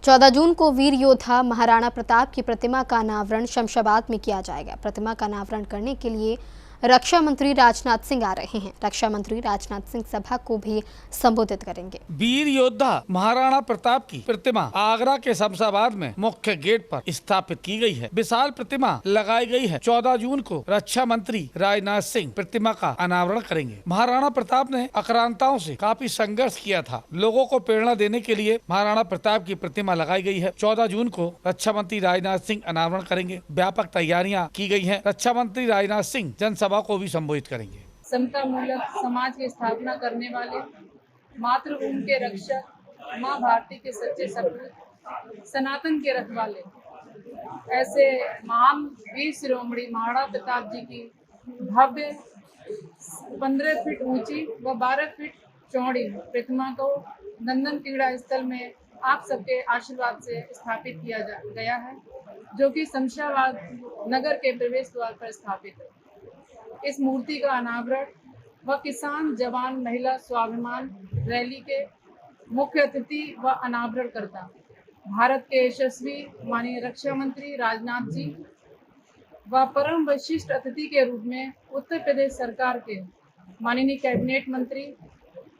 14 जून को वीर योद्धा महाराणा प्रताप की प्रतिमा का अनावरण शमशाबाद में किया जाएगा। प्रतिमा का अनावरण करने के लिए रक्षा मंत्री राजनाथ सिंह आ रहे हैं। रक्षा मंत्री राजनाथ सिंह सभा को भी संबोधित करेंगे। वीर योद्धा महाराणा प्रताप की प्रतिमा आगरा के शमशाबाद में मुख्य गेट पर स्थापित की गई है। विशाल प्रतिमा लगाई गई है। 14 जून को रक्षा मंत्री राजनाथ सिंह प्रतिमा का अनावरण करेंगे। महाराणा प्रताप ने आक्रांताओं से काफी संघर्ष किया था। लोगों को प्रेरणा देने के लिए महाराणा प्रताप की प्रतिमा लगाई गई है। 14 जून को रक्षा मंत्री राजनाथ सिंह अनावरण करेंगे। व्यापक तैयारियां की गई हैं। रक्षा मंत्री राजनाथ सिंह जनसभा को भी संबोधित करेंगे। समता मूलक समाज की स्थापना करने वाले, मातृभूमि के रक्षक, माँ भारती के सच्चे सपूत, सनातन के रखवाले, ऐसे महान वीर शिरोमणि महाराणा प्रताप जी की भव्य 15 फीट ऊंची व 12 फीट चौड़ी प्रतिमा को नंदन क्रीड़ा स्थल में आप सबके आशीर्वाद से स्थापित किया गया है, जो कि शमशाबाद नगर के प्रवेश द्वार पर स्थापित है। इस मूर्ति का अनावरण व किसान जवान महिला स्वाभिमान रैली के मुख्य अतिथि व अनावरण करता भारत के यशस्वी माननीय रक्षा मंत्री राजनाथ जी व परम विशिष्ट अतिथि के रूप में उत्तर प्रदेश सरकार के माननीय कैबिनेट मंत्री,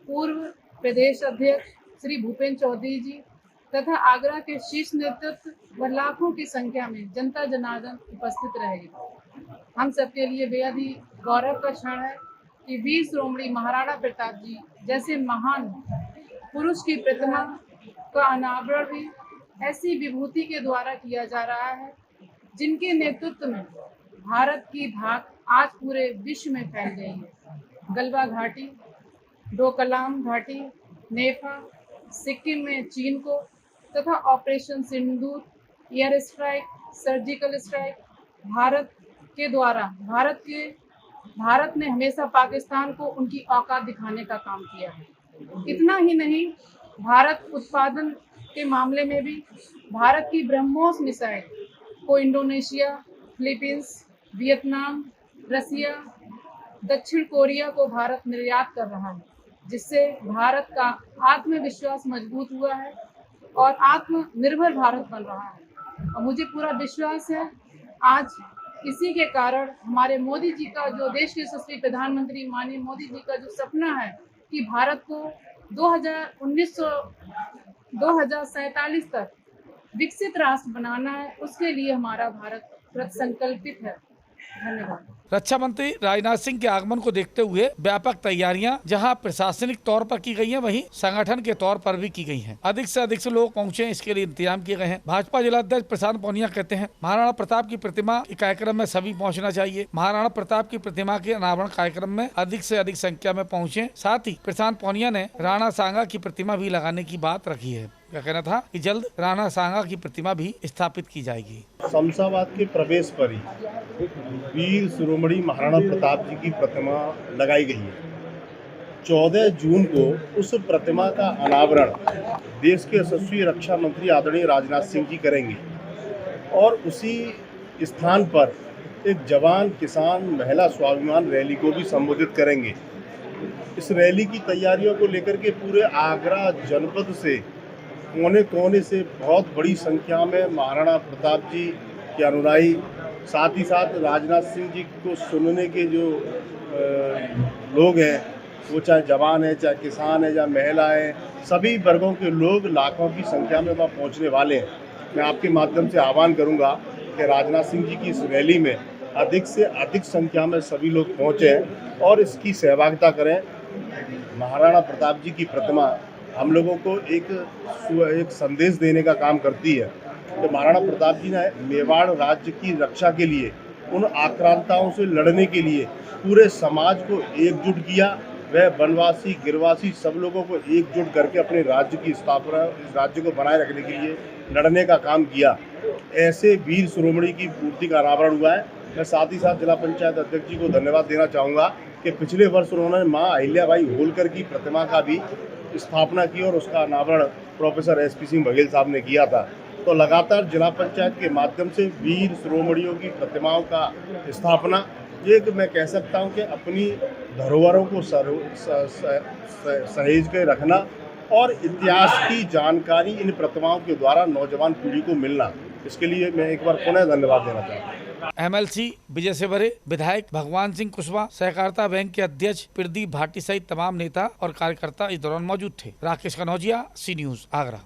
पूर्व प्रदेश अध्यक्ष श्री भूपेंद्र चौधरी जी तथा आगरा के शीर्ष नेतृत्व व लाखों की संख्या में जनता जनार्दन उपस्थित रहेगी। हम सबके लिए बेहद ही गौरव का क्षण है कि वीर शिरोमणि महाराणा प्रताप जी जैसे महान पुरुष की प्रतिमा का अनावरण भी ऐसी विभूति के द्वारा किया जा रहा है, जिनके नेतृत्व में भारत की धाक आज पूरे विश्व में फैल गई है। गलवा घाटी, डोकलाम घाटी, नेफा, सिक्किम में चीन को तथा operation Sindoor, air strike, surgical strike Bharat के द्वारा भारत ने हमेशा पाकिस्तान को उनकी औकात दिखाने का काम किया है। इतना ही नहीं, भारत उत्पादन के मामले में भी भारत की ब्रह्मोस मिसाइल को इंडोनेशिया, फिलीपींस, वियतनाम, रसिया, दक्षिण कोरिया को भारत निर्यात कर रहा है, जिससे भारत का आत्मविश्वास मजबूत हुआ है और आत्मनिर्भर भारत बन रहा है। और मुझे पूरा विश्वास है आज इसी के कारण हमारे मोदी जी का, जो देश के यशस्वी प्रधानमंत्री माननीय मोदी जी का जो सपना है कि भारत को 2047 तक विकसित राष्ट्र बनाना है, उसके लिए हमारा भारत कृत संकल्पित है। धन्यवाद। रक्षा मंत्री राजनाथ सिंह के आगमन को देखते हुए व्यापक तैयारियां जहां प्रशासनिक तौर पर की गई हैं, वहीं संगठन के तौर पर भी की गई हैं। अधिक से अधिक लोग पहुंचे, इसके लिए इंतजाम किए गए हैं। भाजपा जिलाध्यक्ष प्रशांत पौनिया कहते हैं, महाराणा प्रताप की प्रतिमा के कार्यक्रम में सभी पहुंचना चाहिए। महाराणा प्रताप की प्रतिमा के अनावरण कार्यक्रम में अधिक से अधिक संख्या में पहुंचे। साथ ही प्रशांत पौनिया ने राणा सांगा की प्रतिमा भी लगाने की बात रखी है। क्या कहना था कि जल्द राणा सांगा की प्रतिमा भी स्थापित की जाएगी। शमशाबाद के प्रवेश पर ही वीर शिरोमणि महाराणा प्रताप जी की प्रतिमा लगाई गई है। 14 जून को उस प्रतिमा का अनावरण देश के यशस्वी रक्षा मंत्री आदरणीय राजनाथ सिंह जी करेंगे और उसी स्थान पर एक जवान किसान महिला स्वाभिमान रैली को भी संबोधित करेंगे। इस रैली की तैयारियों को लेकर के पूरे आगरा जनपद से कोने कोने से बहुत बड़ी संख्या में महाराणा प्रताप जी के अनुयायी, साथ ही साथ राजनाथ सिंह जी को सुनने के जो लोग हैं, वो चाहे जवान है, चाहे किसान है, चाहे महिला है, सभी वर्गों के लोग लाखों की संख्या में वहाँ पहुँचने वाले हैं। मैं आपके माध्यम से आह्वान करूँगा कि राजनाथ सिंह जी की इस रैली में अधिक से अधिक संख्या में सभी लोग पहुँचें और इसकी सहभागिता करें। महाराणा प्रताप जी की प्रतिमा हम लोगों को एक संदेश देने का काम करती है कि महाराणा प्रताप जी ने मेवाड़ राज्य की रक्षा के लिए, उन आक्रांताओं से लड़ने के लिए पूरे समाज को एकजुट किया। वह वनवासी, गिरवासी सब लोगों को एकजुट करके अपने राज्य की स्थापना, इस राज्य को बनाए रखने के लिए लड़ने का काम किया। ऐसे वीर शिरोमणि की मूर्ति का अनावरण हुआ है। मैं साथ ही साथ जिला पंचायत अध्यक्ष जी को धन्यवाद देना चाहूँगा कि पिछले वर्ष उन्होंने माँ अहिल्याबाई होलकर की प्रतिमा का भी स्थापना की और उसका अनावरण प्रोफेसर SP सिंह बघेल साहब ने किया था। तो लगातार जिला पंचायत के माध्यम से वीर शिरोमणियों की प्रतिमाओं का स्थापना, ये मैं कह सकता हूँ कि अपनी धरोहरों को सहेज के रखना और इतिहास की जानकारी इन प्रतिमाओं के द्वारा नौजवान पीढ़ी को मिलना, इसके लिए मैं एक बार पुनः धन्यवाद देना चाहता हूँ। MLC विजय सेवरे, विधायक भगवान सिंह कुशवाहा, सहकारिता बैंक के अध्यक्ष प्रदीप भाटी सहित तमाम नेता और कार्यकर्ता इस दौरान मौजूद थे। राकेश कनौजिया, सी न्यूज, आगरा।